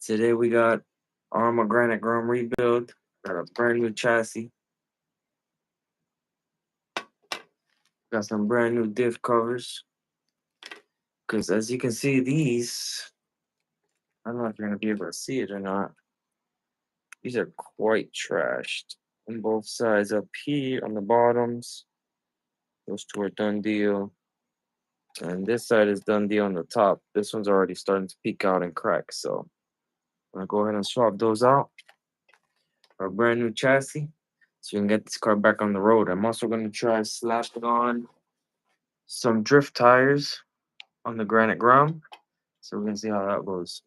Today we got Arrma Granite Grom rebuild. Got a brand new chassis. Got some brand new diff covers. Because as you can see, these, I don't know if you're going to be able to see it or not. These are quite trashed on both sides. Up here on the bottoms, those two are done deal. And this side is done deal on the top. This one's already starting to peek out and crack. So I'm going to go ahead and swap those out. Our brand new chassis. So you can get this car back on the road. I'm also going to try slapping on some drift tires on the Granite Grom. So we're going to see how that goes.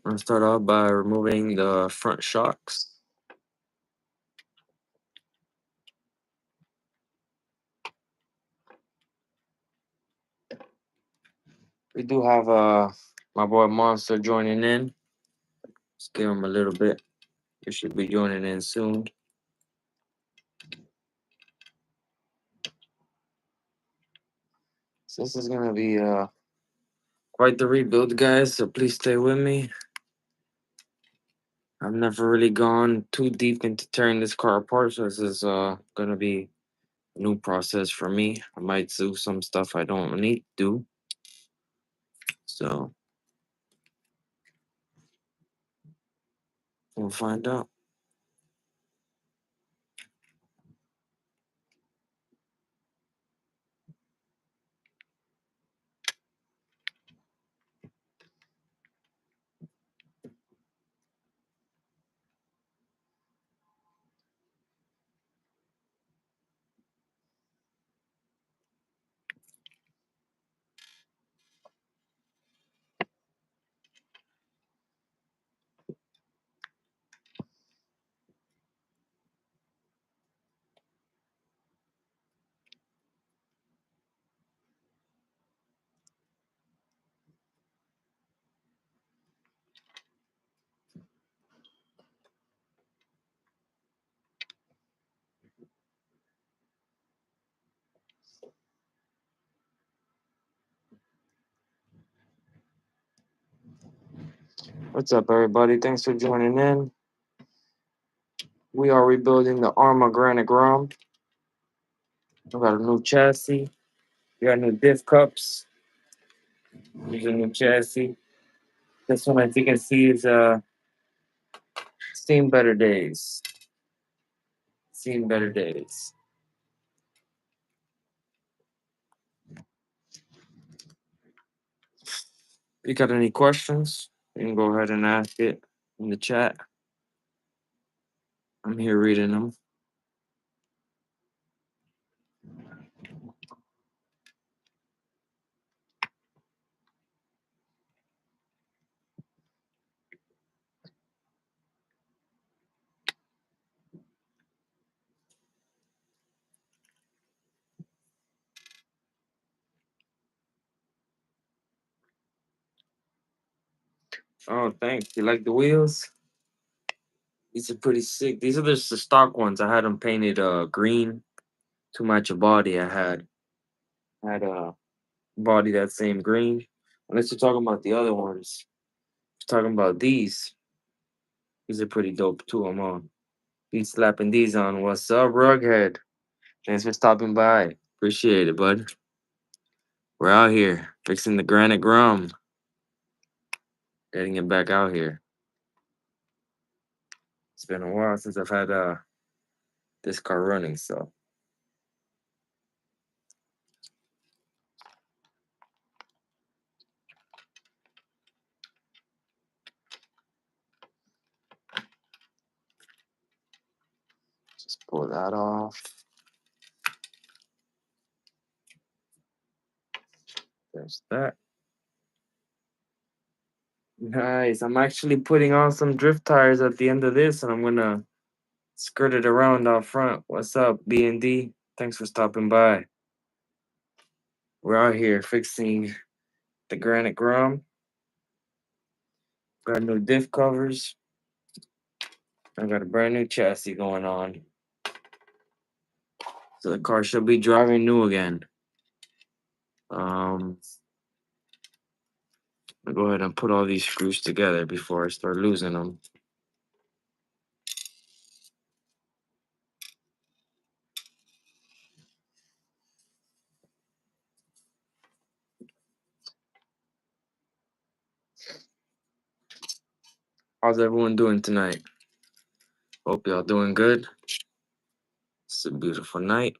I'm going to start off by removing the front shocks. We do have my boy Monster joining in. Just give him a little bit. He should be joining in soon. So this is going to be quite the rebuild, guys. So please stay with me. I've never really gone too deep into tearing this car apart. So this is going to be a new process for me. I might do some stuff I don't need to do. So we'll find out. What's up, everybody? Thanks for joining in. We are rebuilding the Arrma Granite Grom. We got a new chassis. We got new diff cups. Here's a new chassis. This one, as you can see, is seen better days. Seen better days. If you got any questions, you can go ahead and ask it in the chat. I'm here reading them. Oh, thanks. You like the wheels? These are pretty sick. These are just the stock ones. I had them painted green to match a body I had a body that same green. Unless you're talking about the other ones. Talking about these. These are pretty dope too. I'm on. Be slapping these on. What's up, Rughead? Thanks for stopping by. Appreciate it, bud. We're out here fixing the Granite Grom. Getting it back out here. It's been a while since I've had this car running, so just pull that off. There's that. Nice. I'm actually putting on some drift tires at the end of this, and I'm gonna skirt it around out front. What's up, B&D? Thanks for stopping by. We're out here fixing the Granite Grom. Got new diff covers. I got a brand new chassis going on. So the car should be driving new again. I'll go ahead and put all these screws together before I start losing them. How's everyone doing tonight? Hope y'all doing good. It's a beautiful night.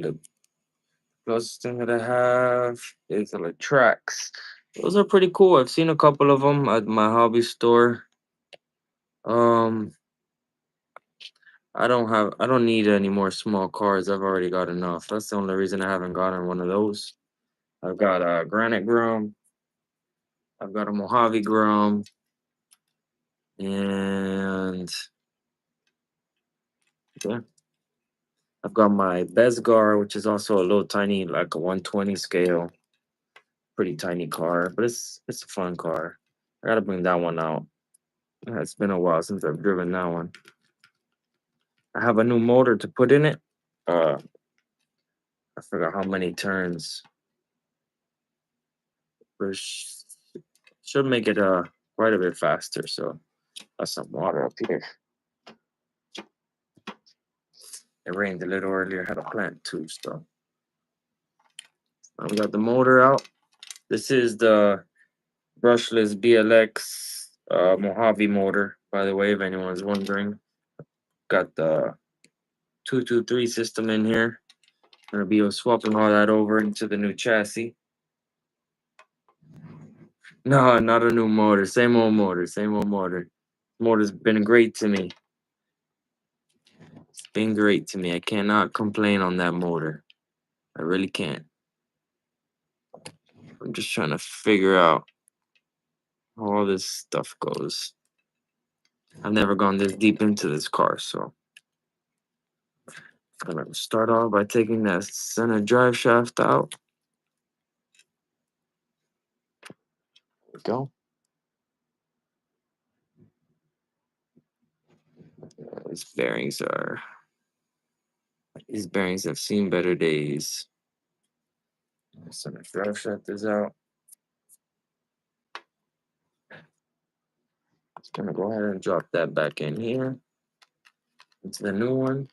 The closest thing that I have is the tracks. Those are pretty cool. I've seen a couple of them at my hobby store. Um, I don't need any more small cars. I've already got enough. That's the only reason I haven't gotten one of those. I've got a Granite Grom. I've got a Mojave Grom. And yeah. I've got my Besgar, which is also a little tiny, like a 120 scale. Pretty tiny car, but it's a fun car. I gotta bring that one out. It's been a while since I've driven that one. I have a new motor to put in it. I forgot how many turns. Which should make it quite a bit faster. So that's some water up here. It rained a little earlier. Had a plant too, so we got the motor out. This is the brushless BLX Mojave motor, by the way, if anyone's wondering. Got the 223 system in here. Gonna be swapping all that over into the new chassis. No, not a new motor. Same old motor. Same old motor. Motor's been great to me. It's been great to me. I cannot complain on that motor. I really can't. I'm just trying to figure out how all this stuff goes. I've never gone this deep into this car, so I'm gonna start off by taking that center drive shaft out. There we go. These bearings are. These bearings have seen better days. Center drive shaft is out. Just gonna go ahead and drop that back in here into the new one.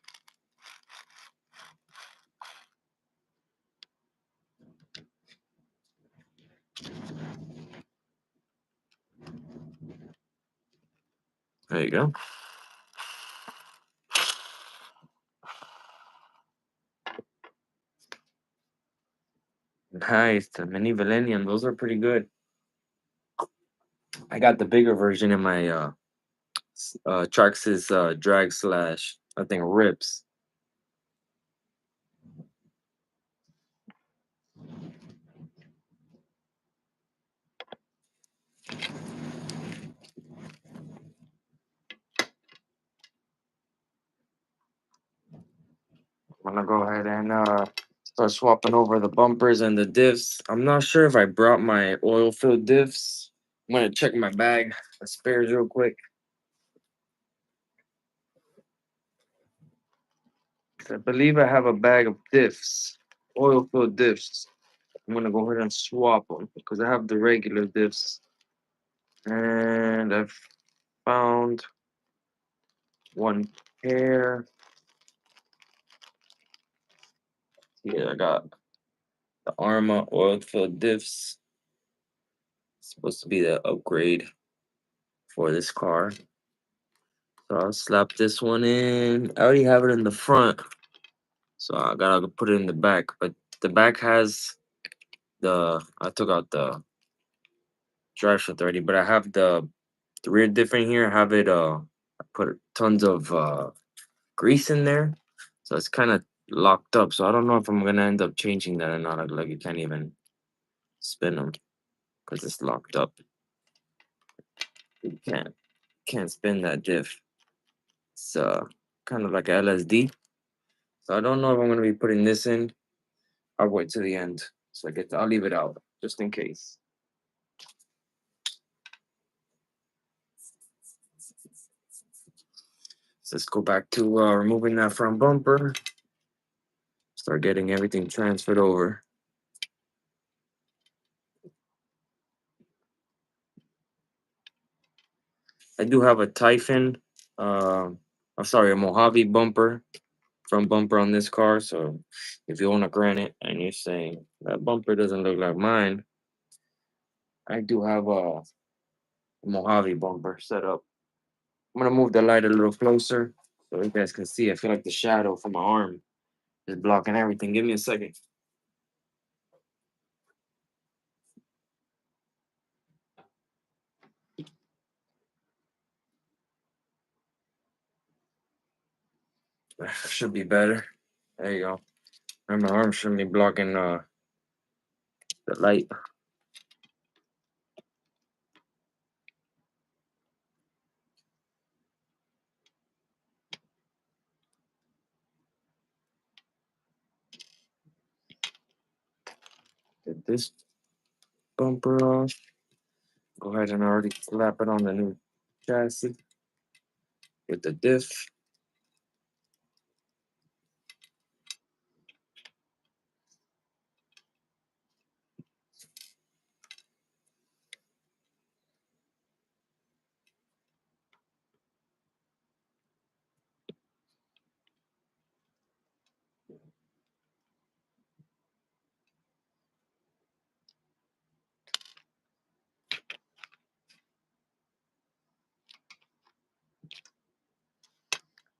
There you go. Nice, the mini Millennium. Those are pretty good. I got the bigger version in my Traxxas drag slash. I think rips. I'm gonna go ahead and start swapping over the bumpers and the diffs. I'm not sure if I brought my oil filled diffs. I'm gonna check my bag of spares real quick. I believe I have a bag of diffs, oil filled diffs. I'm gonna go ahead and swap them because I have the regular diffs. And I've found one pair. Here I got the Arrma oil filled diffs. It's supposed to be the upgrade for this car. So I'll slap this one in. I already have it in the front. So I gotta put it in the back. But the back has I took out the drive shaft already, but I have the rear diff in here. I have it I put tons of grease in there. So it's kind of locked up. So I don't know if I'm gonna end up changing that or not. Like you can't even spin them because it's locked up. You can't spin that diff. It's kind of like a LSD. So I don't know if I'm gonna be putting this in. I'll wait to the end. So I'll leave it out just in case. So let's go back to removing that front bumper. Start getting everything transferred over. I do have a Typhon, I'm sorry, a Mojave bumper, front bumper on this car. So if you own a Granite and you're saying that bumper doesn't look like mine, I do have a Mojave bumper set up. I'm gonna move the light a little closer so you guys can see. I feel like the shadow from my arm is blocking everything. Give me a second. Should be better. There you go. And my arm shouldn't be blocking the light. Get this bumper off. Go ahead and already slap it on the new chassis with the diff.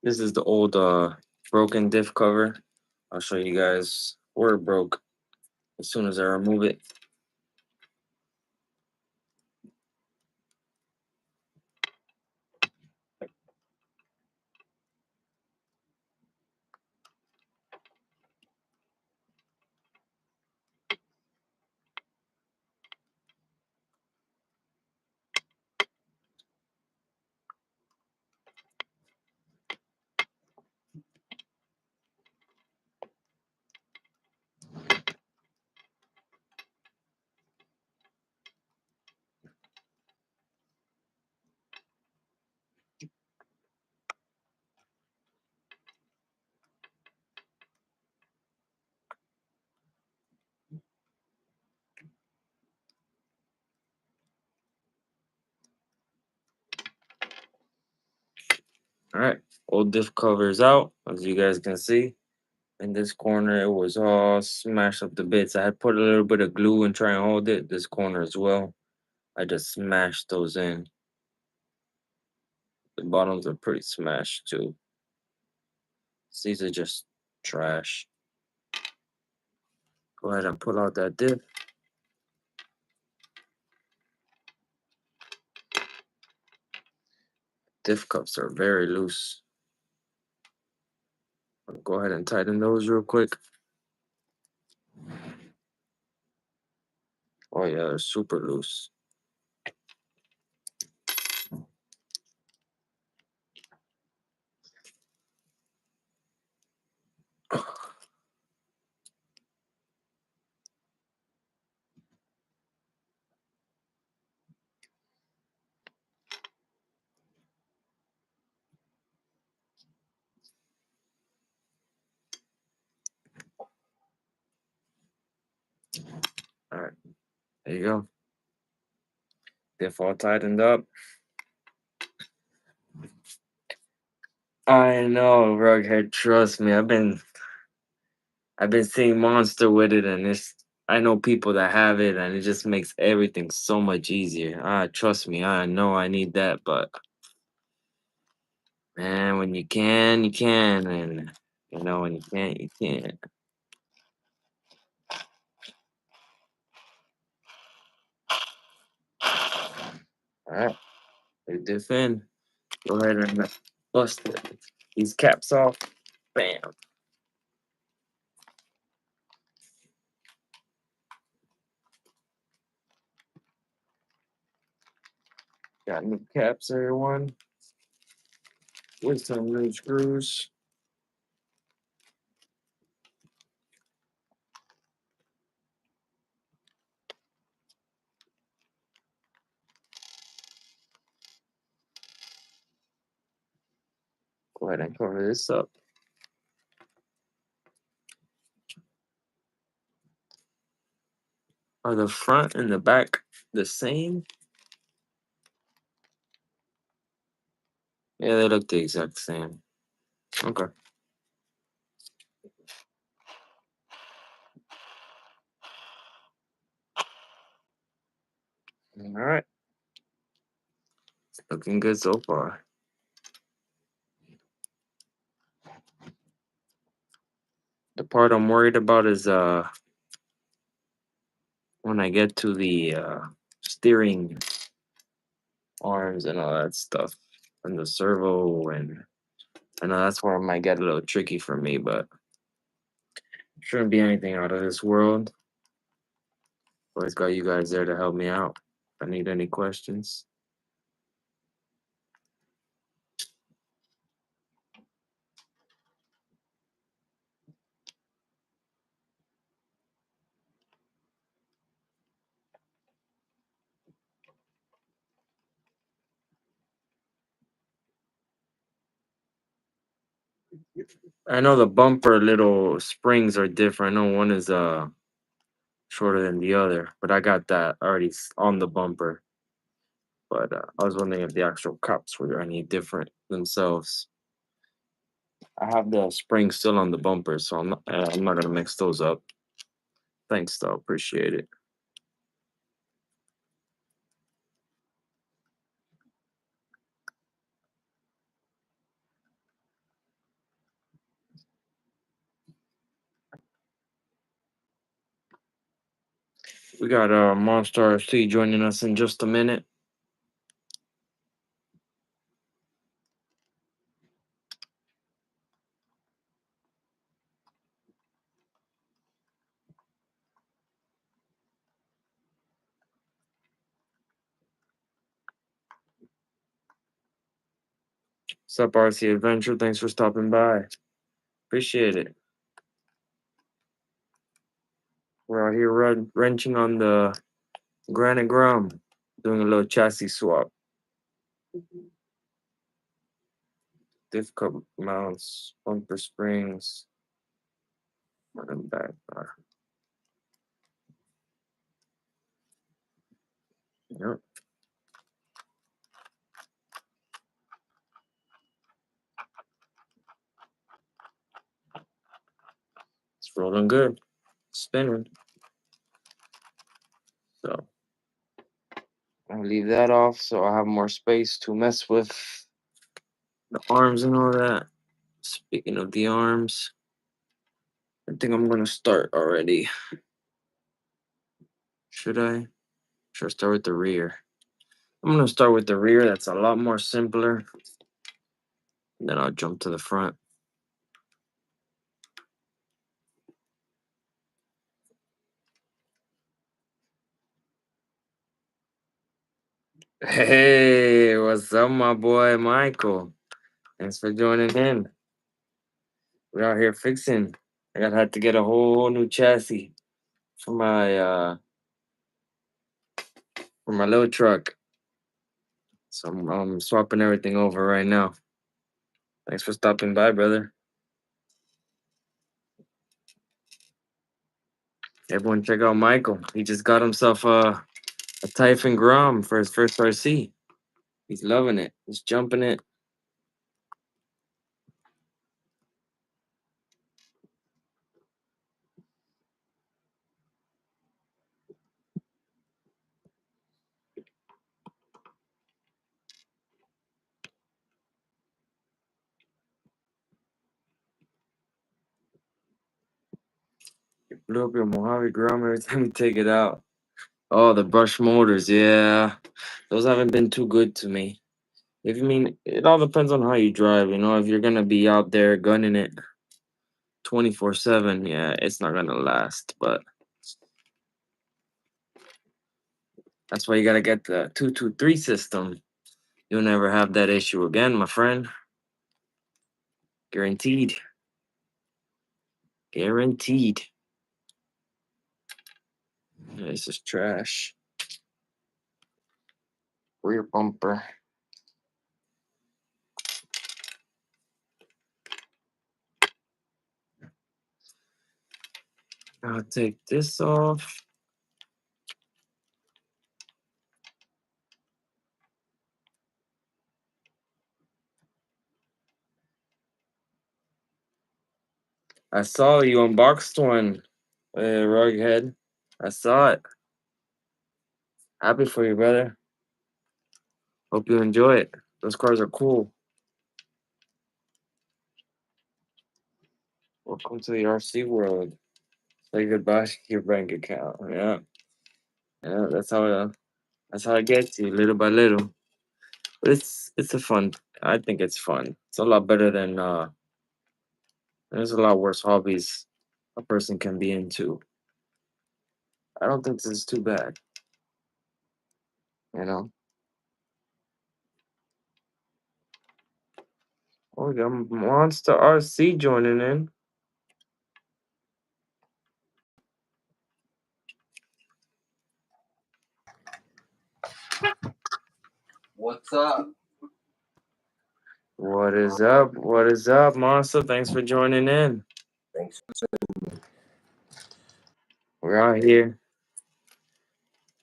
This is the old broken diff cover. I'll show you guys where it broke as soon as I remove it. All right, old diff cover is out, as you guys can see. In this corner, it was all smashed up to bits. I had put a little bit of glue and try and hold it. This corner as well. I just smashed those in. The bottoms are pretty smashed too. These are just trash. Go ahead and pull out that diff. Diff cups are very loose. I'll go ahead and tighten those real quick. Oh yeah, they're super loose. All right, there you go. Diff all tightened up. I know, Rughead. Trust me, I've been seeing Monster with it, and I know people that have it, and it just makes everything so much easier. Trust me, I know I need that, but man, when you can, and You know, when you can't, you can't. All right, they defend. Go ahead and bust these caps off. Bam. Got new caps, everyone. With some new screws. Go ahead and cover this up. Are the front and the back the same? Yeah, they look the exact same. Okay. All right. Looking good so far. The part I'm worried about is when I get to the steering arms and all that stuff, and the servo, and I know that's where it might get a little tricky for me, but shouldn't be anything out of this world. Always got you guys there to help me out. If I need any questions. I know the bumper little springs are different. I know one is shorter than the other, but I got that already on the bumper. But I was wondering if the actual cups were any different themselves. I have the spring still on the bumper, so I'm not gonna mix those up. Thanks, though. Appreciate it. We got Monster RC joining us in just a minute. What's up, RC Adventure? Thanks for stopping by. Appreciate it. We're out here wrenching on the Granite Grom, doing a little chassis swap. Diff cup mounts, bumper springs, front and back bar. Yep. It's rolling good. Spinning. So I'll leave that off so I have more space to mess with the arms and all that. Speaking of the arms, I think I'm gonna start already. Should I? Should I start with the rear? I'm gonna start with the rear. That's a lot more simpler. And then I'll jump to the front. Hey, what's up, my boy Michael? Thanks for joining in. We're out here fixing. Had to get a whole new chassis for my little truck. So I'm swapping everything over right now. Thanks for stopping by, brother. Everyone check out Michael. He just got himself a Typhon Grom for his first RC. He's loving it. He's jumping it. blew up your Mojave Grom every time you take it out. Oh, the brush motors, yeah. Those haven't been too good to me. If you mean, it all depends on how you drive. You know, if you're gonna be out there gunning it 24/7, yeah, it's not gonna last. But that's why you gotta get the 223 system. You'll never have that issue again, my friend. Guaranteed. Guaranteed. Yeah, this is trash. Rear bumper. I'll take this off. I saw you unboxed one, Rughead. I saw it. Happy for you, brother. Hope you enjoy it. Those cars are cool. Welcome to the RC world. Say goodbye to your bank account. Yeah, yeah. That's how it gets you, little by little. But it's a fun. I think it's fun. It's a lot better than there's a lot worse hobbies a person can be into. I don't think this is too bad. You know. Oh, we got Monster RC joining in. What's up? What is up? What is up, Monster? Thanks for joining in. Thanks. We're out here.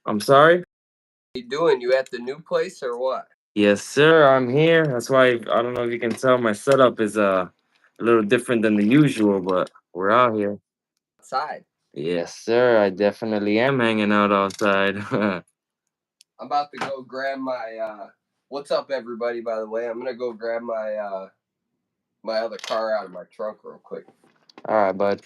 I'm sorry? What you doing? You at the new place or what? Yes, sir. I'm here. That's why I don't know if you can tell my setup is a little different than the usual, but we're out here. Outside. Yes, sir. I definitely am hanging out outside. I'm about to go grab my what's up everybody, by the way. I'm gonna go grab my my other car out of my trunk real quick. All right, bud.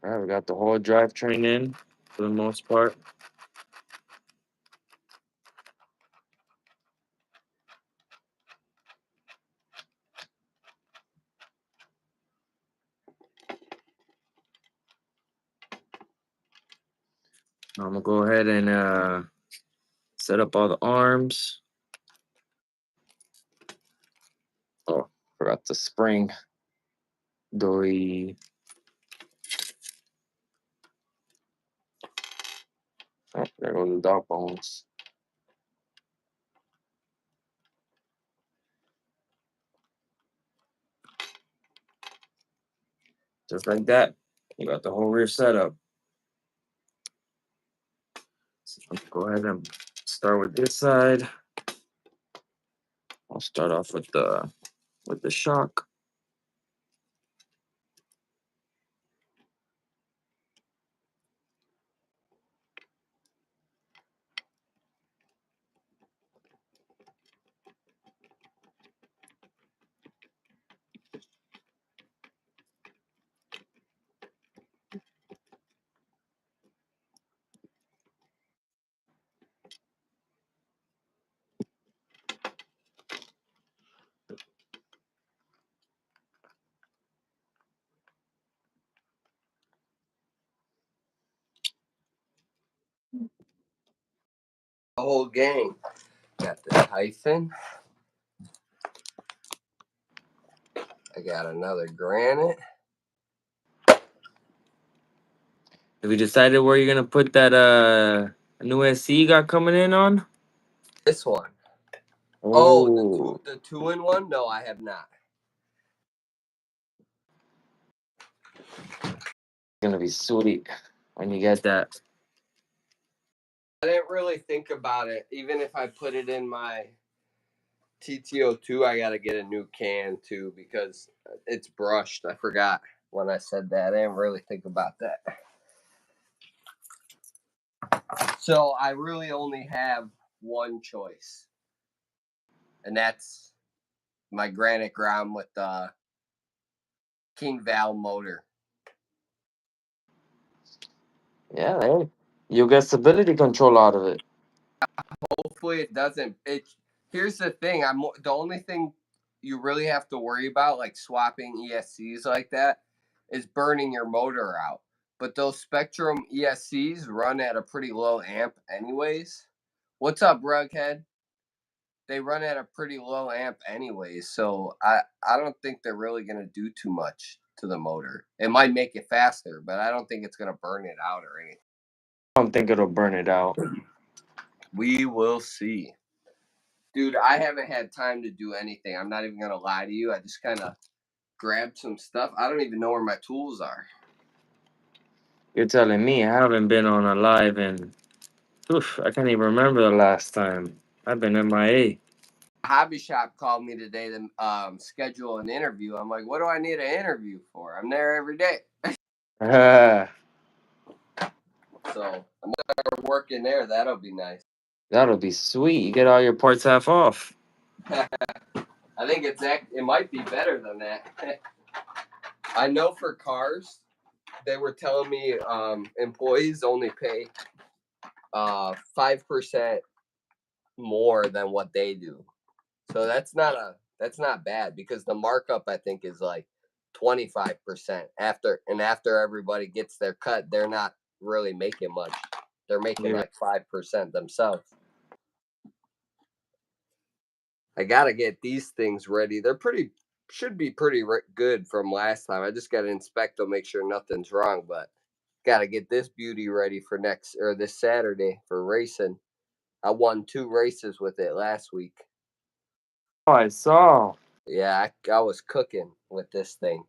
All right, we got the whole drivetrain in for the most part. I'm gonna go ahead and set up all the arms. Oh, forgot the spring. Dory. Oh, there goes the dog bones. Just like that. You got the whole rear setup. So let's go ahead and start with this side. I'll start off with the shock. The whole gang. Got the Tyson. I got another Granite. Have you decided where you're gonna put that new SC you got coming in on? This one. Oh, The two-in-one? No, I have not. gonna be sweet when you get that. I didn't really think about it. Even if I put it in my TTO2, I gotta get a new can too because it's brushed. I forgot when I said that. I didn't really think about that. So I really only have one choice, and that's my Granite Grom with the King Val motor. Yeah, hey, you'll get stability control out of it. Hopefully it doesn't. It Here's the thing. The only thing you really have to worry about, like swapping ESCs like that, is burning your motor out. But those Spectrum ESCs run at a pretty low amp, anyways. What's up, Rughead? They run at a pretty low amp, anyways. So I don't think they're really gonna do too much to the motor. It might make it faster, but I don't think it's gonna burn it out or anything. I don't think it'll burn it out. We will see. Dude, I haven't had time to do anything. I'm not even gonna lie to you. I just kind of grabbed some stuff. I don't even know where my tools are. You're telling me I haven't been on a live and oof, I can't even remember the last time. I've been MIA. Hobby Shop called me today to schedule an interview. I'm like, what do I need an interview for? I'm there every day. So I'm gonna start working there. That'll be nice. That'll be sweet. You get all your parts half off. I think it might be better than that. I know for cars, they were telling me employees only pay 5% more than what they do. So that's not bad because the markup I think is like 25% after everybody gets their cut, they're not really making much. They're making like 5% themselves. I gotta get these things ready. Should be pretty good from last time. I just gotta inspect them, make sure nothing's wrong. But gotta get this beauty ready for this Saturday for racing. I won 2 races with it last week. Oh, I saw. Yeah, I was cooking with this thing.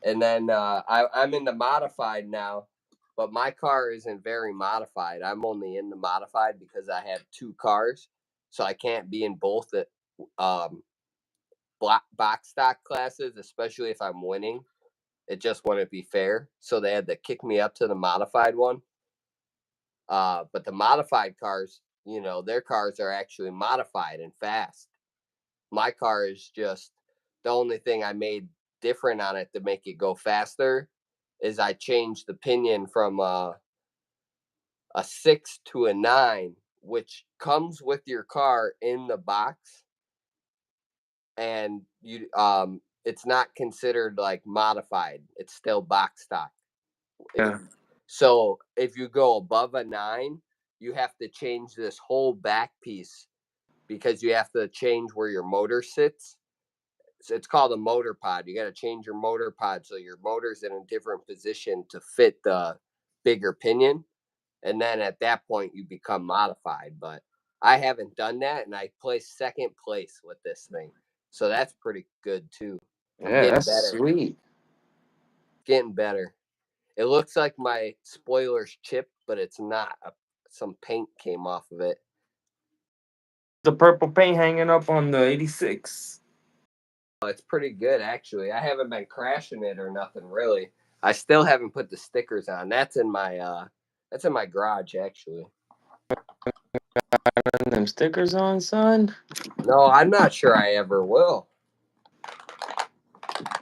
And then I'm in the modified now, but my car isn't very modified. I'm only in the modified because I have 2 cars, so I can't be in both the box stock classes, especially if I'm winning. It just wouldn't be fair. So they had to kick me up to the modified one. But the modified cars, their cars are actually modified and fast. My car is just the only thing I made different on it to make it go faster is I changed the pinion from a 6 to a 9, which comes with your car in the box, and it's not considered like modified. It's still box stock. Yeah. So if you go above a 9, you have to change this whole back piece because you have to change where your motor sits. It's called a motor pod. You got to change your motor pod so your motor's in a different position to fit the bigger pinion. And then at that point, you become modified. But I haven't done that, and I placed second place with this thing. So that's pretty good, too. I'm Yeah, getting that's better. sweet. Getting better. It looks like my spoiler's chipped, but it's not. Some paint came off of it. The purple paint hanging up on the 86. It's pretty good, actually. I haven't been crashing it or nothing, really. I still haven't put the stickers on. That's in my garage, actually. Putting them stickers on, son. No, I'm not sure I ever will.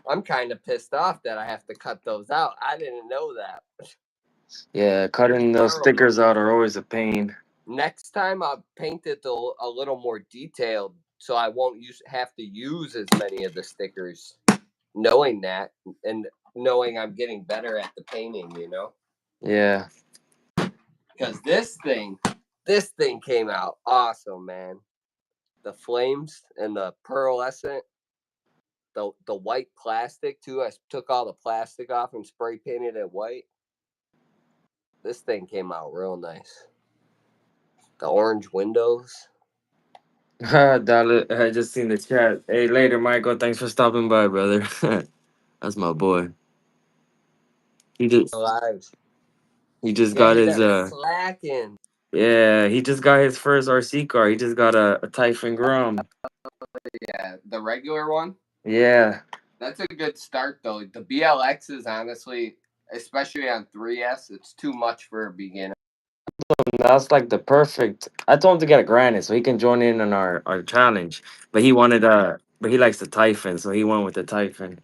I'm kind of pissed off that I have to cut those out. I didn't know that. Yeah, cutting those stickers out are always a pain. Next time I'll paint it a little more detailed so I won't have to use as many of the stickers. Knowing that and knowing I'm getting better at the painting, Yeah. Because this thing came out awesome, man. The flames and the pearlescent, the white plastic too. I took all the plastic off and spray painted it white. This thing came out real nice. The orange windows. I just seen the chat. Hey, later, Michael. Thanks for stopping by, brother. That's my boy. He just Lives. he just Yeah, got he his been slacking. yeah, he just got his first RC car. He just got a Typhon Grom. Yeah, the regular one. Yeah. That's a good start though. The BLX is honestly, especially on 3S, it's too much for a beginner. That's like the perfect. I told him to get a Granite so he can join in on our challenge. But he wanted but he likes the Typhon, so he went with the Typhon.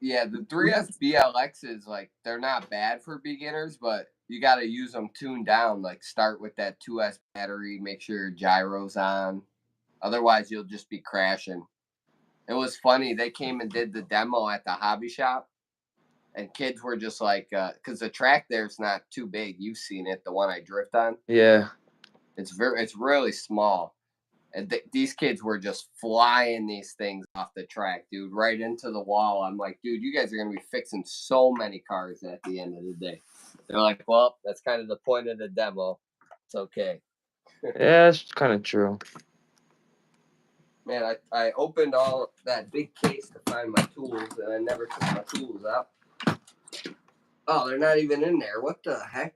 Yeah, the 3S BLXs, like, they're not bad for beginners, but you got to use them tuned down. Like, start with that 2S battery, make sure your gyro's on. Otherwise, you'll just be crashing. It was funny. They came and did the demo at the hobby shop, and kids were just like, because the track there's not too big. You've seen it, the one I drift on. Yeah. It's really small. And these kids were just flying these things off the track, dude, right into the wall. I'm like, dude, you guys are going to be fixing so many cars at the end of the day. They're like, well, that's kind of the point of the demo. It's okay. Yeah, it's kind of true. Man, I opened all that big case to find my tools, and I never took my tools out. Oh, they're not even in there. What the heck?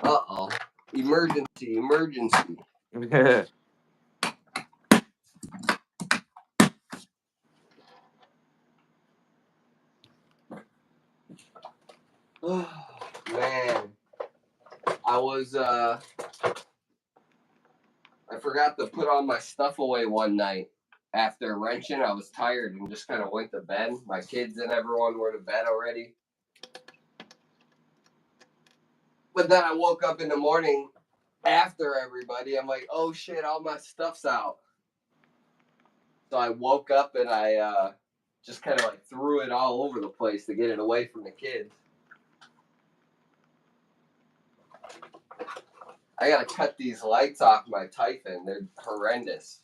Uh-oh. Emergency. Oh, man. I forgot to put all my stuff away one night. After wrenching, I was tired and just kind of went to bed. My kids and everyone were to bed already. But then I woke up in the morning after everybody. I'm like, oh shit, all my stuff's out. So I woke up and I just kind of like threw it all over the place to get it away from the kids. I gotta cut these lights off my Typhon. They're horrendous.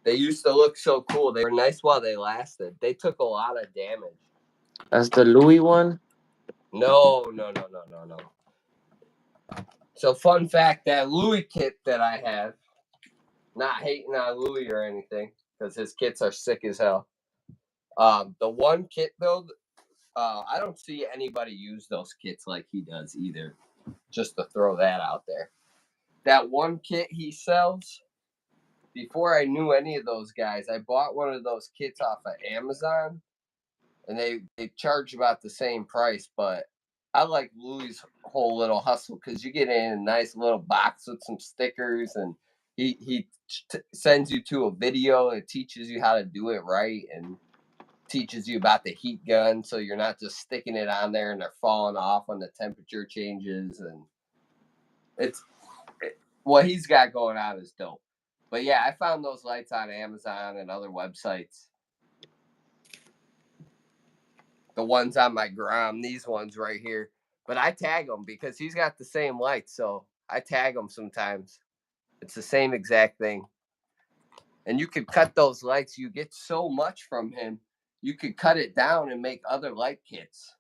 They used to look so cool. They were nice while they lasted. They took a lot of damage. That's the Louis one? No. So fun fact, that Louis kit that I have, not hating on Louis or anything, because his kits are sick as hell. The one kit though, I don't see anybody use those kits like he does either. Just to throw that out there. That one kit he sells, before I knew any of those guys, I bought one of those kits off of Amazon, and they charge about the same price, but I like Louis' whole little hustle because you get in a nice little box with some stickers, and he sends you to a video and teaches you how to do it right, and teaches you about the heat gun, so you're not just sticking it on there and they're falling off when the temperature changes. And what he's got going on is dope. But yeah, I found those lights on Amazon and other websites. The ones on my Grom, these ones right here. But I tag him because he's got the same lights, so I tag him sometimes. It's the same exact thing. And you could cut those lights. You get so much from him. You could cut it down and make other light kits.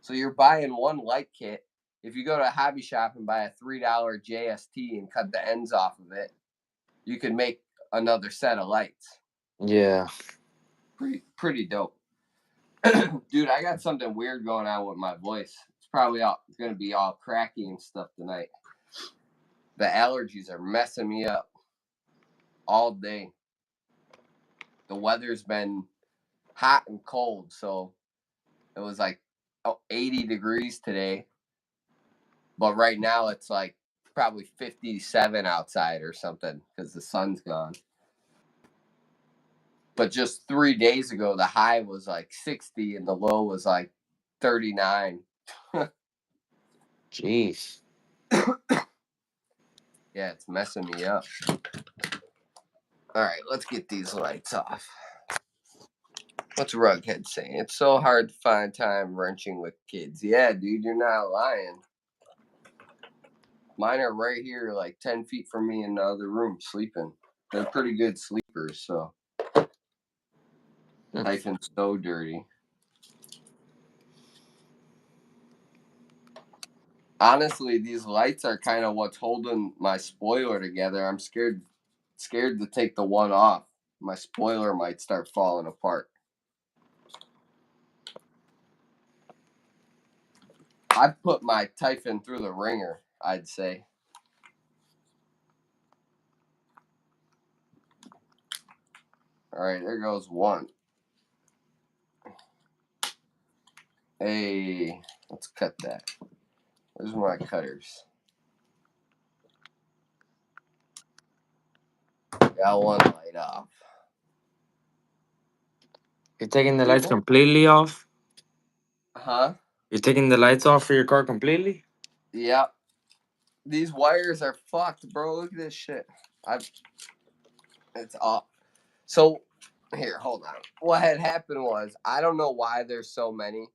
So you're buying one light kit. If you go to a hobby shop and buy a $3 JST and cut the ends off of it, you could make another set of lights. Yeah. Pretty dope. Dude, I got something weird going on with my voice. It's probably going to be all cracky and stuff tonight. The allergies are messing me up all day. The weather's been hot and cold, so it was like 80 degrees today. But right now it's like probably 57 outside or something because the sun's gone. But just 3 days ago, the high was like 60 and the low was like 39. Jeez. Yeah, it's messing me up. All right, let's get these lights off. What's Rughead saying? It's so hard to find time wrenching with kids. Yeah, dude, you're not lying. Mine are right here, like 10 feet from me in the other room, sleeping. They're pretty good sleepers, so. Typhon's so dirty. Honestly, these lights are kind of what's holding my spoiler together. I'm scared to take the one off. My spoiler might start falling apart. I've put my Typhon through the ringer, I'd say. All right, there goes one. Hey, let's cut that. Where's my cutters? Got one light off. You're taking the lights completely off? Huh? You're taking the lights off for your car completely? Yep. These wires are fucked, bro. Look at this shit. It's off. So, here, hold on. What had happened was, I don't know why there's so many,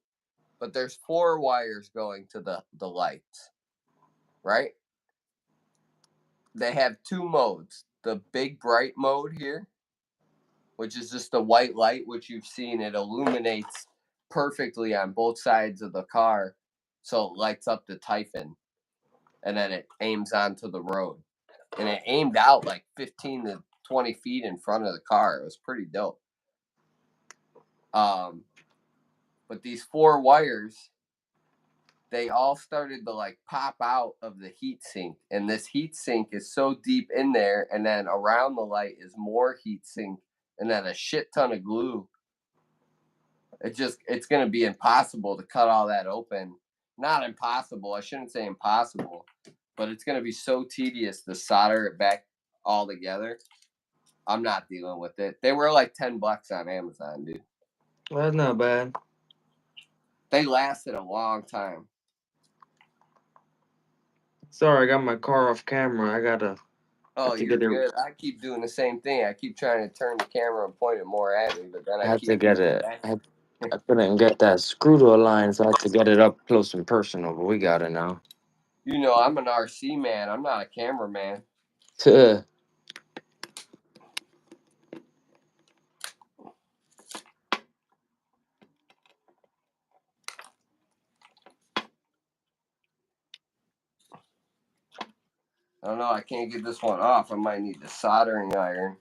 but there's 4 wires going to the lights, right? They have 2 modes. The big bright mode here, which is just a white light, which you've seen. It illuminates perfectly on both sides of the car, so it lights up the Typhon, and then it aims onto the road. And it aimed out like 15 to 20 feet in front of the car. It was pretty dope. But these 4 wires, they all started to like pop out of the heat sink, and this heat sink is so deep in there, and then around the light is more heat sink, and then a shit ton of glue. It's going to be impossible to cut all that open. Not impossible, I shouldn't say impossible, but it's going to be so tedious to solder it back all together. I'm not dealing with it. They were like $10 on Amazon, dude. Well, that's not bad. They lasted a long time. Sorry, I got my car off camera. I gotta. Oh, you're good. I keep doing the same thing. I keep trying to turn the camera and point it more at me, but then I I had keep to get moving it. back. I couldn't get that screw to align, so I had to get it up close and personal. But we got it now. You know, I'm an RC man. I'm not a cameraman. I don't know. I can't get this one off. I might need the soldering iron.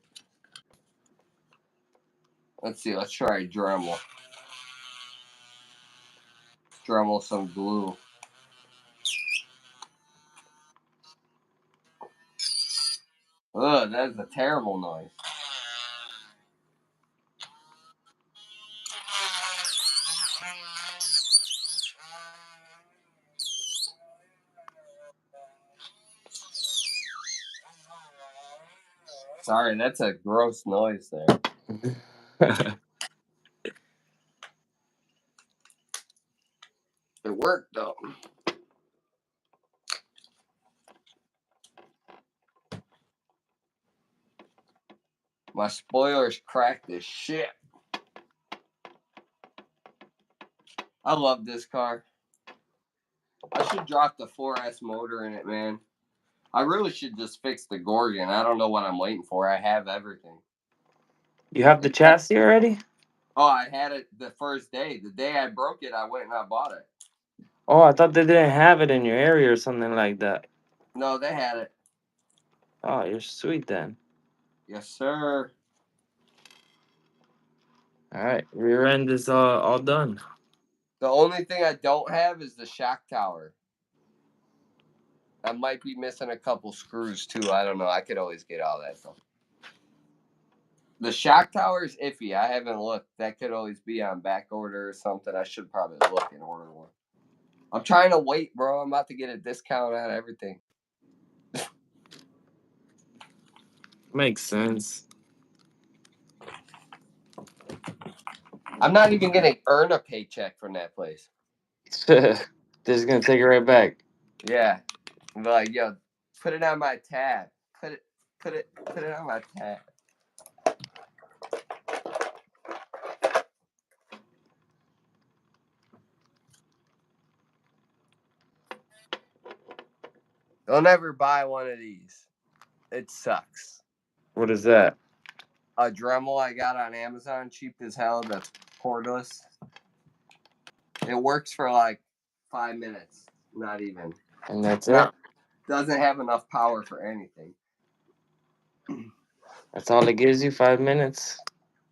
Let's see. Let's try Dremel. Dremel some glue. Ugh, that is a terrible noise. Sorry, that's a gross noise there. It worked though. My spoilers cracked as shit. I love this car. I should drop the 4S motor in it, man. I really should just fix the Gorgon. I don't know what I'm waiting for. I have everything. You have the chassis already? Oh, I had it the first day. The day I broke it, I went and I bought it. Oh, I thought they didn't have it in your area or something like that. No, they had it. Oh, you're sweet then. Yes, sir. All right, rear end is all done. The only thing I don't have is the shock tower. I might be missing a couple screws too. I don't know. I could always get all that though. The shock tower is iffy. I haven't looked. That could always be on back order or something. I should probably look and order one. I'm trying to wait, bro. I'm about to get a discount on everything. Makes sense. I'm not even going to earn a paycheck from that place. They're just gonna take it right back. Yeah. I'm like, yo, put it on my tab. Put it on my tab. Don't ever buy one of these. It sucks. What is that? A Dremel I got on Amazon, cheap as hell. That's cordless. It works for like 5 minutes. Not even. And that's it? Doesn't have enough power for anything. That's all it gives you? 5 minutes?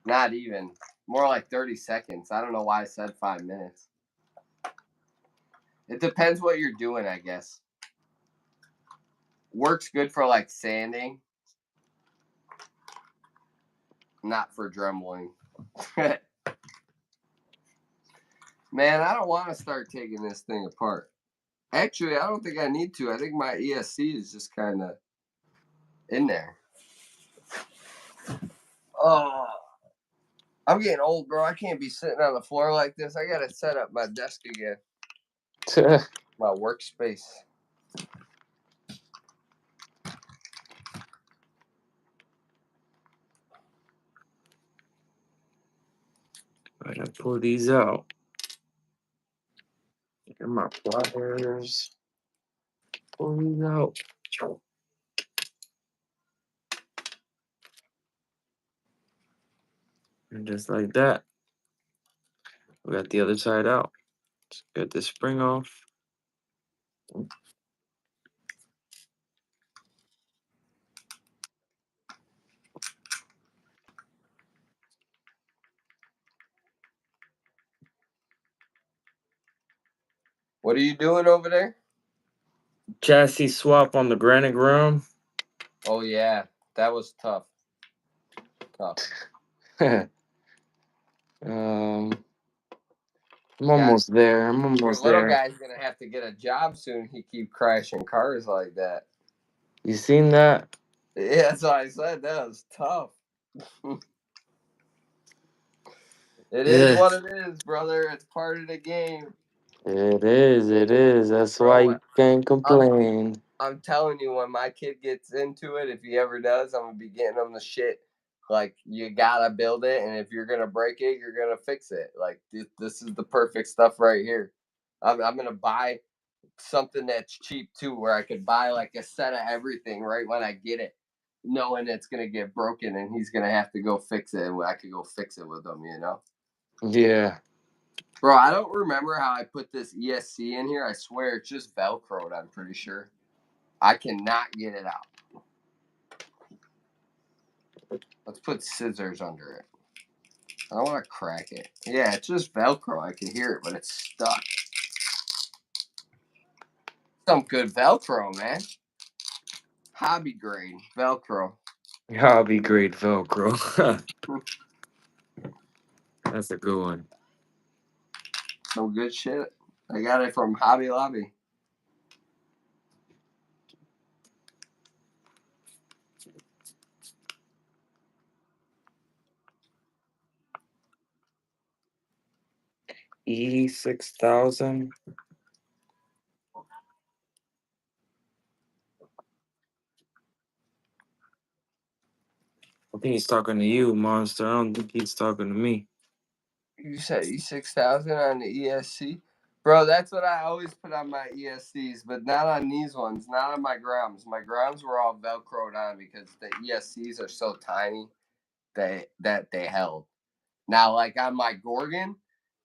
Not even. More like 30 seconds. I don't know why I said 5 minutes. It depends what you're doing, I guess. Works good for like sanding. Not for dremeling. Man, I don't want to start taking this thing apart. Actually, I don't think I need to. I think my ESC is just kind of in there. Oh. I'm getting old, bro. I can't be sitting on the floor like this. I gotta set up my desk again. My workspace. I gotta pull these out. Get my pliers. Pull these out. And just like that, we got the other side out. Let's get the spring off. What are you doing over there? Chassis swap on the Granite Grom. Oh yeah, that was tough. I'm almost there. I'm Your almost little there. guy's gonna have to get a job soon. He keep crashing cars like that. You seen that? Yeah, that's what I said. That was tough. It is Yeah. what it is, brother. It's part of the game. It is. It is. That's why Bro, you can't I'm complain. I'm telling you, when my kid gets into it, if he ever does, I'm gonna be getting him the shit. Like, you gotta build it, and if you're gonna break it, you're gonna fix it. Like, this is the perfect stuff right here. I'm gonna buy something that's cheap too, where I could buy like a set of everything right when I get it, knowing it's gonna get broken and he's gonna have to go fix it, and I could go fix it with him. Yeah. Bro, I don't remember how I put this ESC in here. I swear it's just Velcroed, I'm pretty sure. I cannot get it out. Let's put scissors under it. I don't want to crack it. Yeah, it's just Velcro. I can hear it, but it's stuck. Some good Velcro, man. Hobby grade Velcro. Hobby grade Velcro. That's a good one. Some good shit. I got it from Hobby Lobby. E6000. I think he's talking to you, Monster. I don't think he's talking to me. You said E6000 on the ESC? Bro, that's what I always put on my ESCs, but not on these ones, not on my Groms. My Groms were all Velcroed on because the ESCs are so tiny that they held. Now, like on my Gorgon,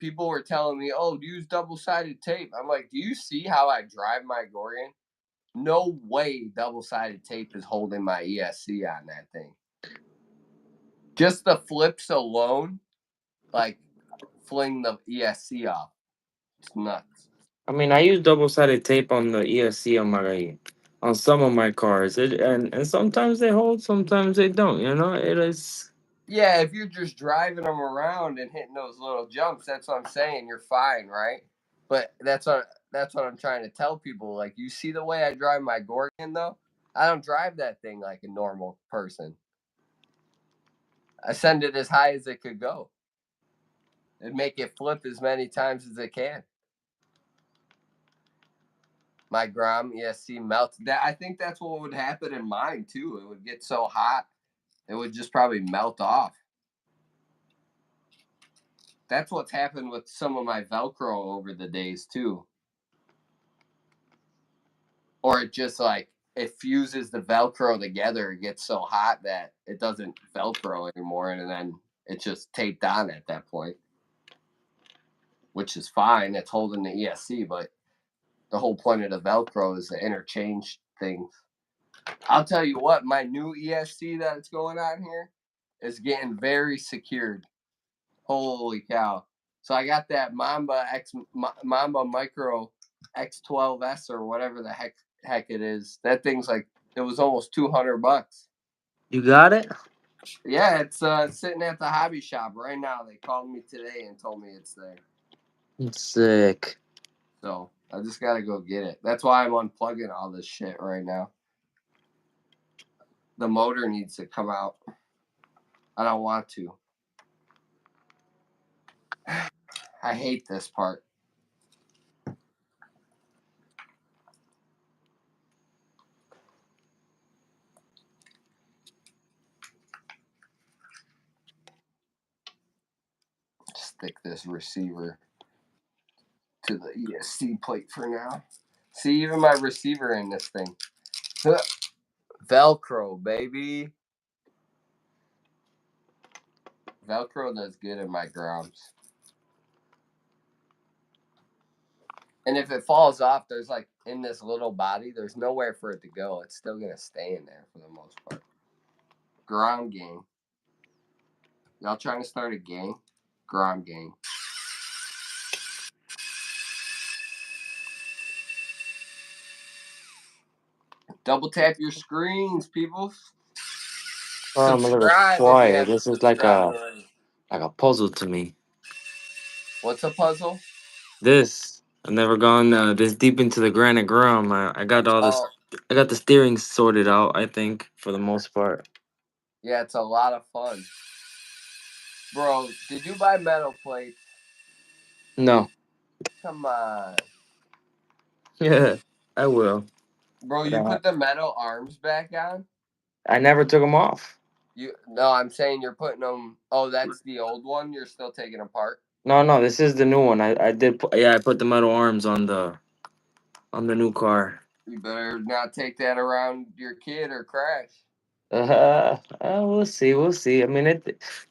people were telling me, oh, use double-sided tape. I'm like, do you see how I drive my Gorgon? No way double-sided tape is holding my ESC on that thing. Just the flips alone, like, fling the ESC off. It's nuts. I mean, I use double-sided tape on the ESC on some of my cars. And sometimes they hold, sometimes they don't. You know, it is. Yeah, if you're just driving them around and hitting those little jumps, that's what I'm saying. You're fine, right? But that's what I'm trying to tell people. Like, you see the way I drive my Gorgon, though? I don't drive that thing like a normal person. I send it as high as it could go and make it flip as many times as it can. My Grom ESC melts. I think that's what would happen in mine too. It would get so hot, it would just probably melt off. That's what's happened with some of my Velcro over the days too. Or it just like it fuses the Velcro together. It gets so hot that it doesn't Velcro anymore, and then it's just taped on at that point, which is fine. It's holding the ESC, but the whole point of the Velcro is to interchange things. I'll tell you what, my new ESC that's going on here is getting very secured. Holy cow. So I got that Mamba Micro X12S or whatever the heck it is. That thing's like, it was almost $200. You got it? Yeah, it's sitting at the hobby shop right now. They called me today and told me it's there. It's sick. So I just gotta go get it. That's why I'm unplugging all this shit right now. The motor needs to come out. I don't want to. I hate this part. Stick this receiver to the ESC plate for now. See, even my receiver in this thing. Velcro, baby. Velcro does good in my Groms. And if it falls off, there's like in this little body, there's nowhere for it to go. It's still going to stay in there for the most part. Grom gang. Y'all trying to start a gang? Grom gang. Double tap your screens, people. Oh, I'm a little Subscribe if you quiet. haven't This is subscribed already. like a puzzle to me. What's a puzzle? This I've never gone this deep into the Granite Grom. I got all this. Oh, I got the steering sorted out. I think for the most part. yeah, it's a lot of fun. Bro, did you buy metal plates? No. Come on. Yeah, I will. Bro, But, you put the metal arms back on? I never took them off. No, I'm saying you're putting them. Oh, that's the old one. You're still taking apart. No, no, this is the new one. I did. Yeah, I put the metal arms on the new car. You better not take that around your kid or crash. We'll see. We'll see. I mean,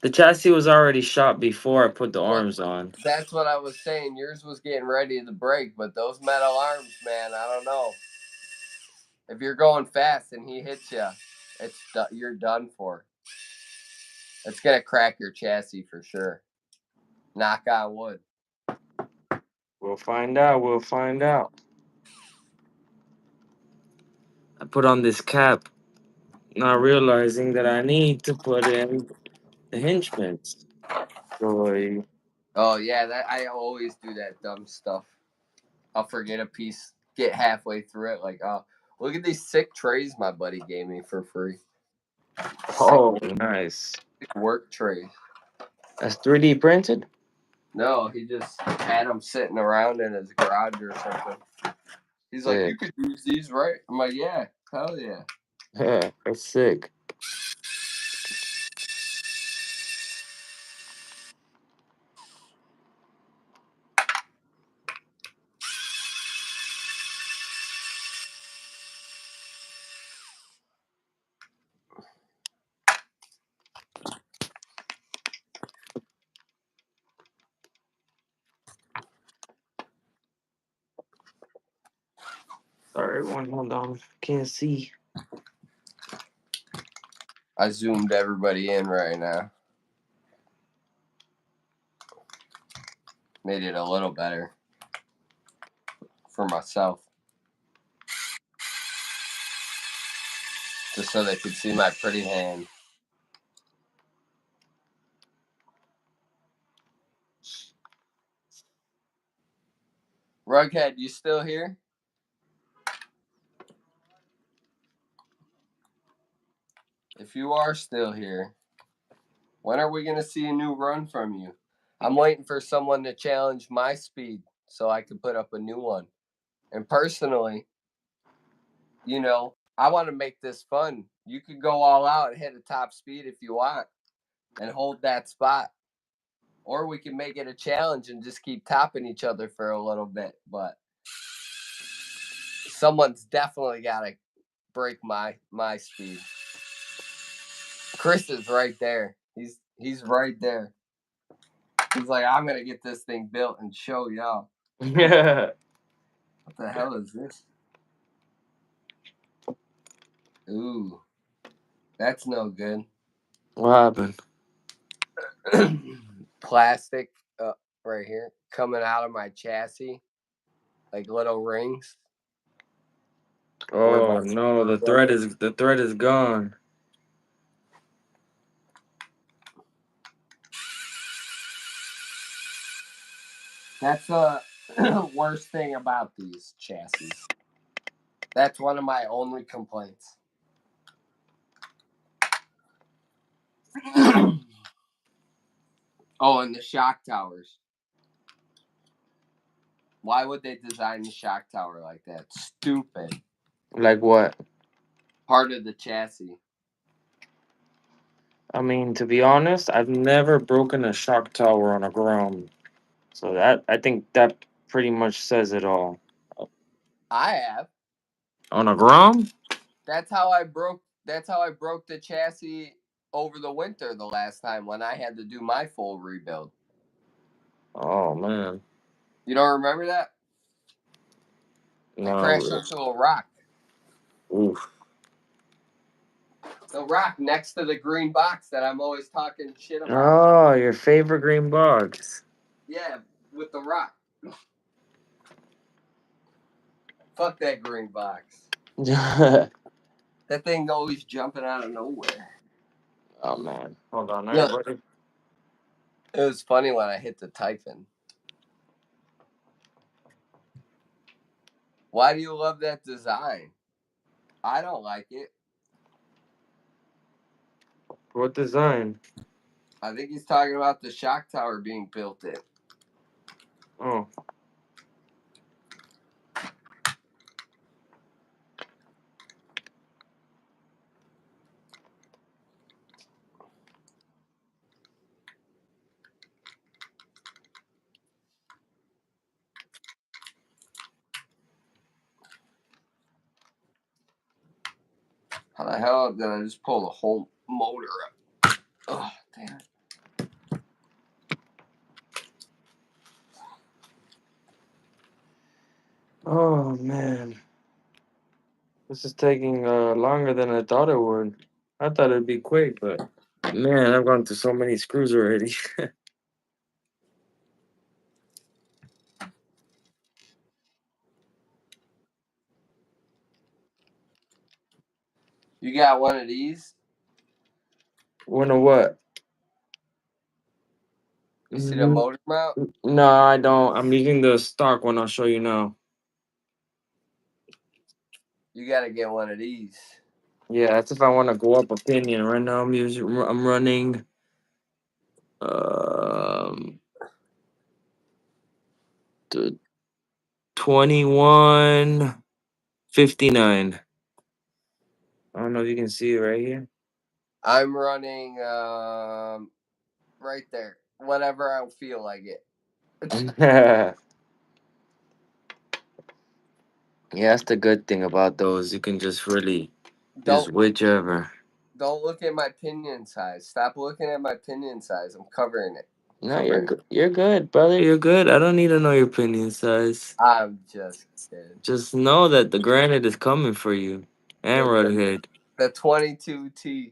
the chassis was already shot before I put the Well, arms on. that's what I was saying. Yours was getting ready to break, but those metal arms, man, I don't know. If you're going fast and he hits you, you're done for. It's gonna crack your chassis for sure. Knock on wood. We'll find out. We'll find out. I put on this cap, not realizing that I need to put in the hingements. So, Oh yeah, that I always do that dumb stuff. I'll forget a piece, get halfway through it, like, oh, look at these sick trays my buddy gave me for free. oh, nice. Sick work trays. That's 3D printed. No, he just had them sitting around in his garage or something. He's like, you Sick. could use these, right? I'm like, yeah, hell yeah. Yeah, that's sick. Sorry, everyone, hold on. Can't see. I zoomed everybody in right now. Made it a little better for myself. Just so they could see my pretty hand. Rughead, you still here? If you are still here, when are we going to see a new run from you? I'm waiting for someone to challenge my speed so I can put up a new one. And personally, I want to make this fun. You could go all out and hit a top speed if you want and hold that spot. Or we can make it a challenge and just keep topping each other for a little bit. But someone's definitely got to break my speed. Chris is right there. He's right there. He's like, I'm gonna get this thing built and show y'all. Yeah. What the hell is this? Ooh, that's no good. What happened? Plastic right here coming out of my chassis, like little rings. Oh no, the thread is gone. That's the worst thing about these chassis. That's one of my only complaints. Oh, and the shock towers. Why would they design the shock tower like that? Stupid. Like what? Part of the chassis. I mean, to be honest, I've never broken a shock tower on a Grom. So that I think that pretty much says it all. I have. On a Grom? That's how I broke the chassis over the winter the last time when I had to do my full rebuild. Oh man. You don't remember that? I No. crashed into a rock. Oof. The rock next to the green box that I'm always talking shit about. Oh, your favorite green box. Yeah, with the rock. Fuck that green box. Oh That thing always jumping out of nowhere. man. Hold on, Yeah. everybody. It was funny when I hit the Typhon. Why do you love that design? I don't like it. What design? I think he's talking about the shock tower being built in. Oh. How the hell did I just pull the whole motor up? Oh, damn it. Oh man. This is taking longer than I thought it would. I thought it'd be quick, but man, I've gone through so many screws already. You got one of these? One of what? You see the motor mount? No, I don't. I'm using the stock one. I'll show you now. You got to get one of these. Yeah, that's if I want to go up a pinion. Right now, I'm running. The 2159. I don't know if you can see it right here. I'm running right there. Whatever I feel like it. Yeah, that's the good thing about those. You can just really just whichever. Don't look at my pinion size. Stop looking at my pinion size. I'm covering it. No, you're good. You're good, brother. You're good. I don't need to know your pinion size. I'm just kidding. Just know that the Granite is coming for you. And Redhead. The 22T.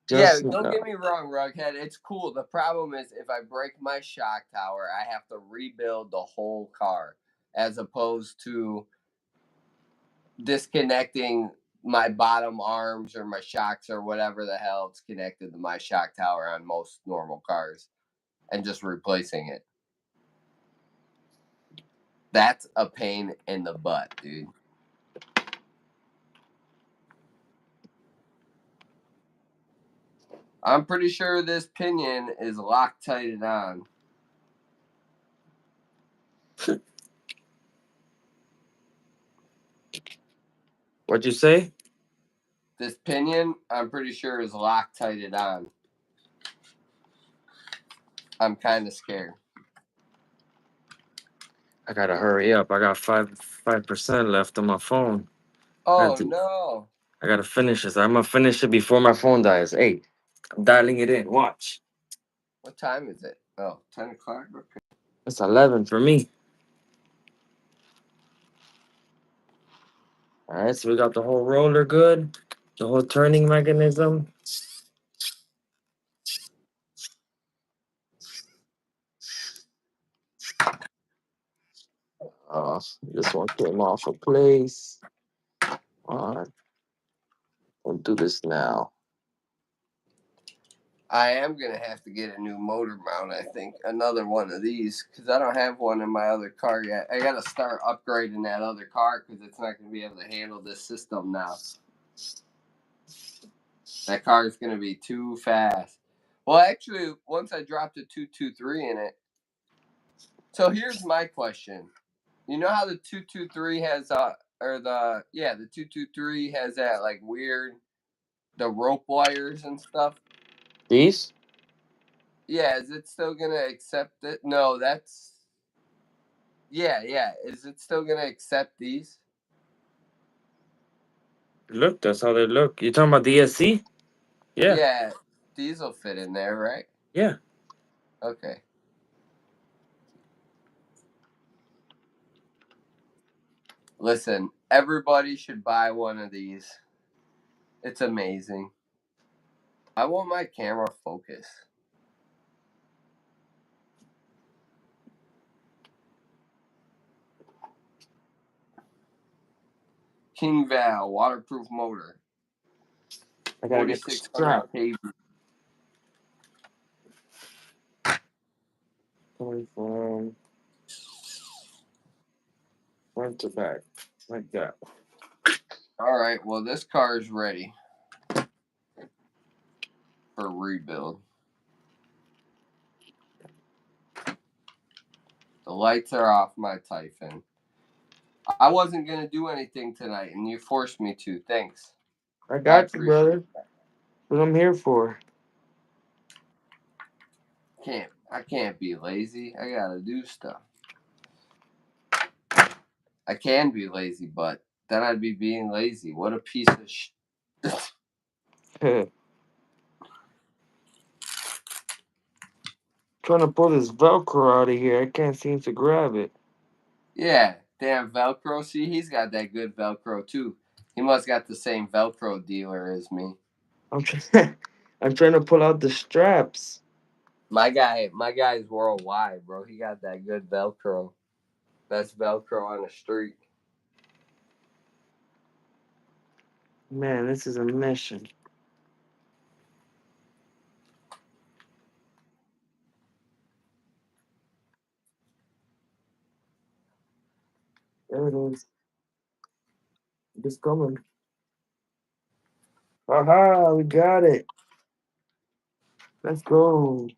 Just Don't know. get me wrong, Rughead. It's cool. The problem is if I break my shock tower, I have to rebuild the whole car as opposed to disconnecting my bottom arms or my shocks or whatever the hell it's connected to my shock tower on most normal cars and just replacing it. That's a pain in the butt, dude. I'm pretty sure this pinion is Loctited on. What'd you say? This pinion, I'm pretty sure is Loctited on. I'm kind of scared. I gotta hurry up. I got 5% left on my phone. Oh no! I gotta finish this. I'm gonna finish it before my phone dies. Hey, I'm dialing it in. Watch. What time is it? Oh, 10 o'clock? Okay. It's 11 for me. All right, so we got the whole roller good, the whole turning mechanism. This one came off of place. All right, we'll do this now. I am going to have to get a new motor mount, I think. Another one of these, because I don't have one in my other car yet. I got to start upgrading that other car, because it's not going to be able to handle this system now. That car is going to be too fast. Well, actually, once I dropped a 223 in it, So here's my question. You know how the 223 has the 223 has that like weird the rope wires and stuff? These? Yeah, is it still gonna accept it? No, that's yeah. Is it still gonna accept these? Look, that's how they look. You talking about the ESC? Yeah, Yeah, these will fit in there, right? yeah. Okay. Listen, everybody should buy one of these. It's amazing. I want my camera focus. King Val waterproof motor, I gotta get the 4600 strap. kV. 24 front to back, like that. All right, well this car is ready for rebuild. The lights are off my Typhon. I wasn't gonna do anything tonight, and you forced me to. Thanks. I I got you, appreciate brother. that. What I'm here for. I can't be lazy. I gotta do stuff. I can be lazy, but then I'd be being lazy. What a piece of Trying to pull this Velcro out of here. I can't seem to grab it. Yeah, damn Velcro. See, he's got that good Velcro too. He must got the same Velcro dealer as me. I'm trying. I'm trying to pull out the straps. My guy's worldwide, bro. He got that good Velcro. Best Velcro on the street. Man, this is a mission. There it is. It's coming. Aha, we got it. Let's go.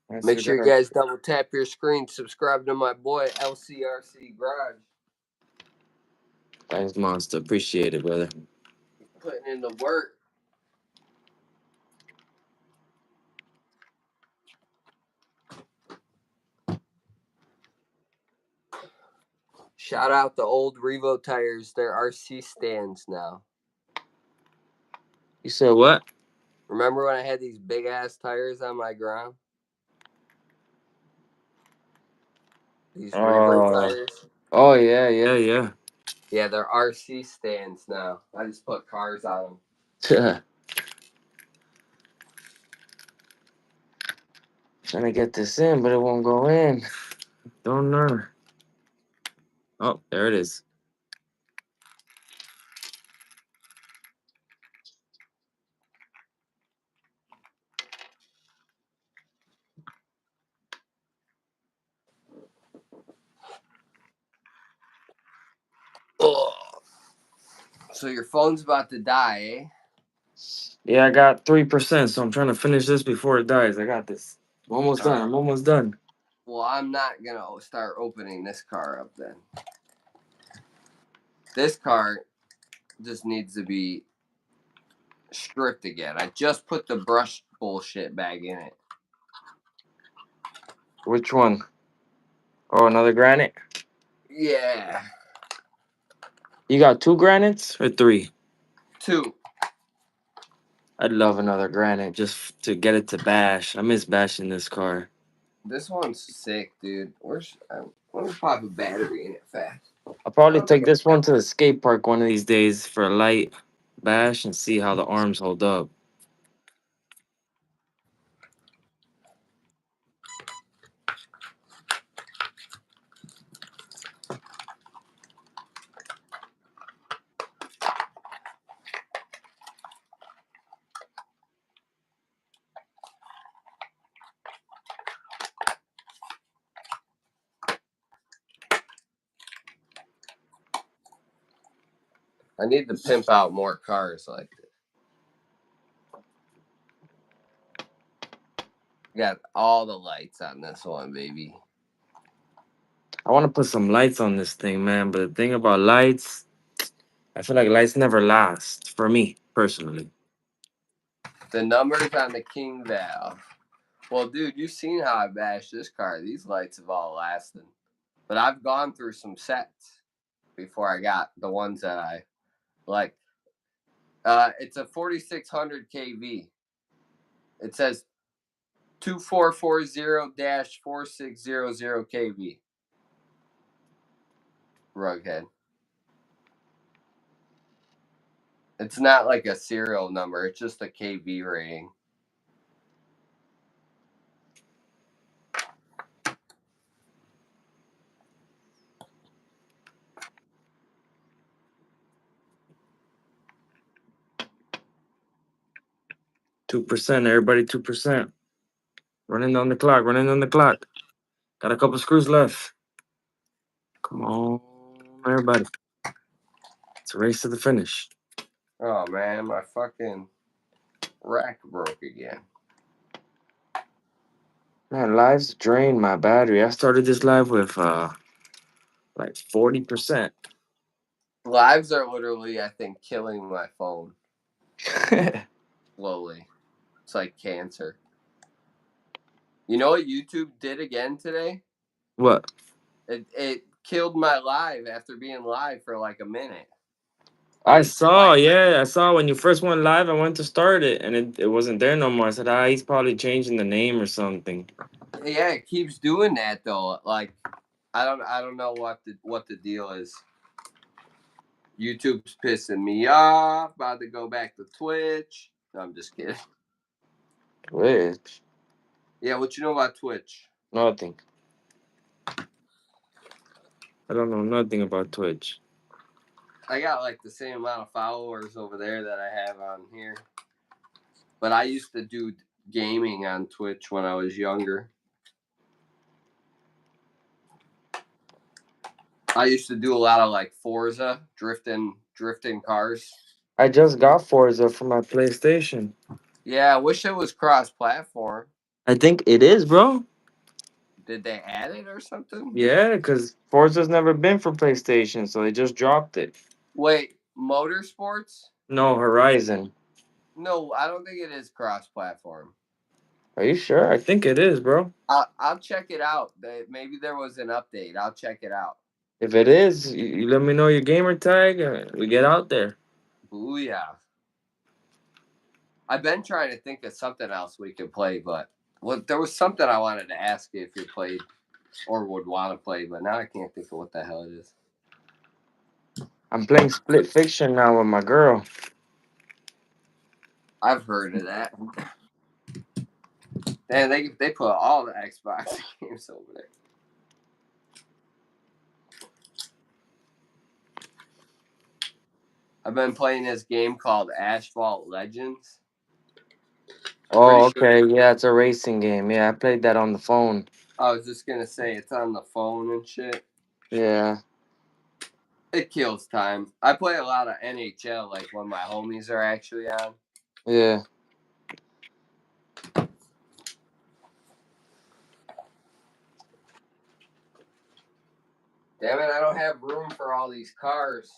I Make still sure you got guys double tap your screen. Subscribe to my boy LCRC Garage. Thanks, Monster. Appreciate it, brother. Putting in the work. Shout out the old Revo tires. They're RC stands now. You said what? Remember when I had these big ass tires on my Grom? These Revo tires? Oh yeah. Yeah, they're RC stands now. I just put cars on Trying to get this in, but it won't go in. Don't know. Oh, there it is. them. Ugh. So your phone's about to die, eh? Yeah, I got 3%, so I'm trying to finish this before it dies. I got this. I'm almost done. I'm almost done. Well, I'm not going to start opening this car up then. This car just needs to be stripped again. I just put the brush bullshit bag in it. Which one? Oh, another granite? Yeah. You got 2 granites or 3? 2. I'd love another granite just to get it to bash. I miss bashing this car. This one's sick, dude. I want to pop a battery in it fast. I'll probably take this one to the skate park one of these days for a light bash and see how the arms hold up. I need to pimp out more cars like this. Got all the lights on this one, baby. I want to put some lights on this thing, man. But the thing about lights, I feel like lights never last for me personally. The numbers on the King Valve. Well, dude, you've seen how I bashed this car. These lights have all lasted. But I've gone through some sets before I got the ones that I like. It's a 4600 kV. It says 2440-4600 kV. Rughead. It's not like a serial number. It's just a kV rating. %, everybody 2%. Running on the clock, running on the clock. Got a couple screws left. Come on, everybody. It's a race to the finish. Oh man, my fucking rack broke again. Man, lives drain my battery. I started this live with like 40%. Lives are literally, I think, killing my phone slowly. It's like cancer. You know what YouTube did again today? What? It killed my live after being live for like a minute. I Like saw, twice. yeah, I saw when you first went live. I went to start it, and it wasn't there no more. I said, he's probably changing the name or something. Yeah, it keeps doing that though. Like I don't know what the deal is. YouTube's pissing me off. About to go back to Twitch. No, I'm just kidding. Twitch? Yeah, what you know about Twitch? Nothing. I don't know nothing about Twitch. I got like the same amount of followers over there that I have on here. But I used to do gaming on Twitch when I was younger. I used to do a lot of like Forza, drifting cars. I just got Forza for my PlayStation. Yeah, I wish it was cross-platform. I think it is, bro. Did they add it or something? Yeah, because Forza's never been for PlayStation, so they just dropped it. Wait, Motorsports? No, Horizon. No, I don't think it is cross-platform. Are you sure? I think it is, bro. I'll check it out. Maybe there was an update. I'll check it out. If it is, you let me know your gamer tag, and we get out there. Booyah. I've been trying to think of something else we could play, but there was something I wanted to ask you if you played or would want to play, but now I can't think of what the hell it is. I'm playing Split Fiction now with my girl. I've heard of that. And they put all the Xbox games over there. I've been playing this game called Asphalt Legends. Oh, Pretty sure. okay. Yeah, it's a racing game. Yeah, I played that on the phone. I was just gonna say it's on the phone and shit. Yeah. It kills time. I play a lot of NHL, like when my homies are actually on. Yeah. Damn it, I don't have room for all these cars.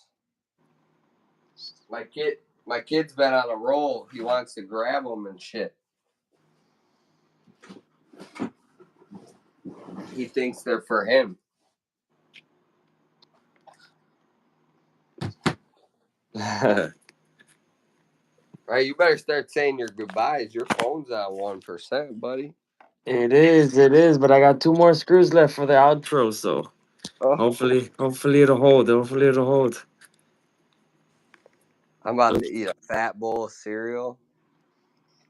My kid's been on a roll. He wants to grab them and shit. He thinks they're for him. Right, you better start saying your goodbyes. Your phone's on 1%, buddy. It is, but I got 2 more screws left for the outro, so Oh, hopefully it'll hold. Hopefully it'll hold. I'm about to eat a fat bowl of cereal.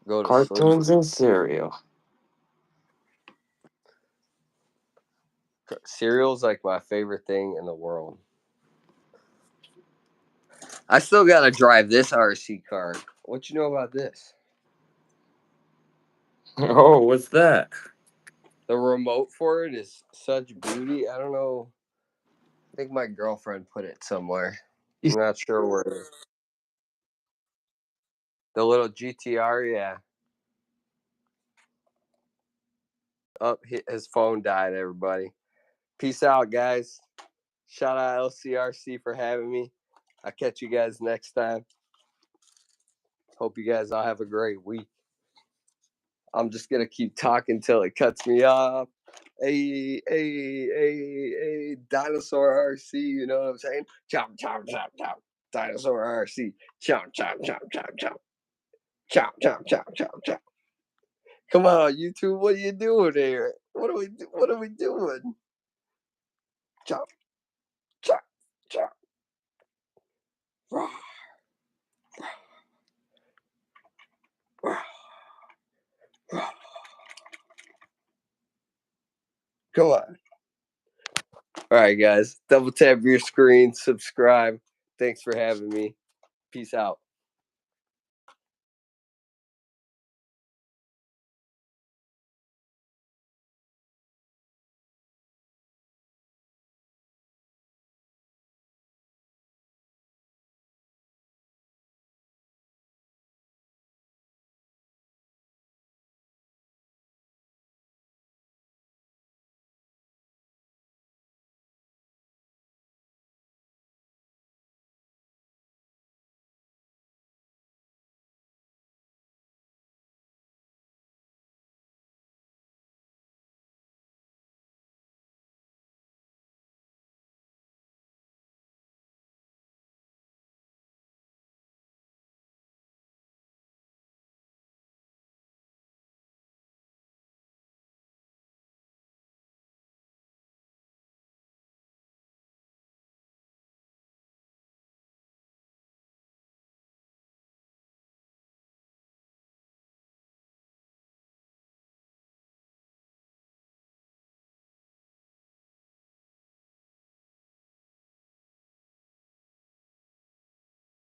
Go to sleep. Cartoons and cereal. Cereal's like my favorite thing in the world. I still gotta drive this RC car. What you know about this? Oh, what's that? The remote for it is such beauty. I don't know. I think my girlfriend put it somewhere. I'm not sure where it is. The little GTR, yeah. Oh, his phone died, everybody. Peace out, guys. Shout out LCRC for having me. I'll catch you guys next time. Hope you guys all have a great week. I'm just going to keep talking till it cuts me off. Hey, Dinosaur RC, you know what I'm saying? Chomp, chomp, chomp, chomp. Dinosaur RC. Chomp, chomp, chomp, chomp, chomp. Chomp, chomp, chomp, chomp, chomp. Come on, YouTube, what are you doing here? What are we doing? Chomp, chomp, chomp. Rah, rah, rah. Come on. All right, guys. Double tap your screen, subscribe. Thanks for having me. Peace out.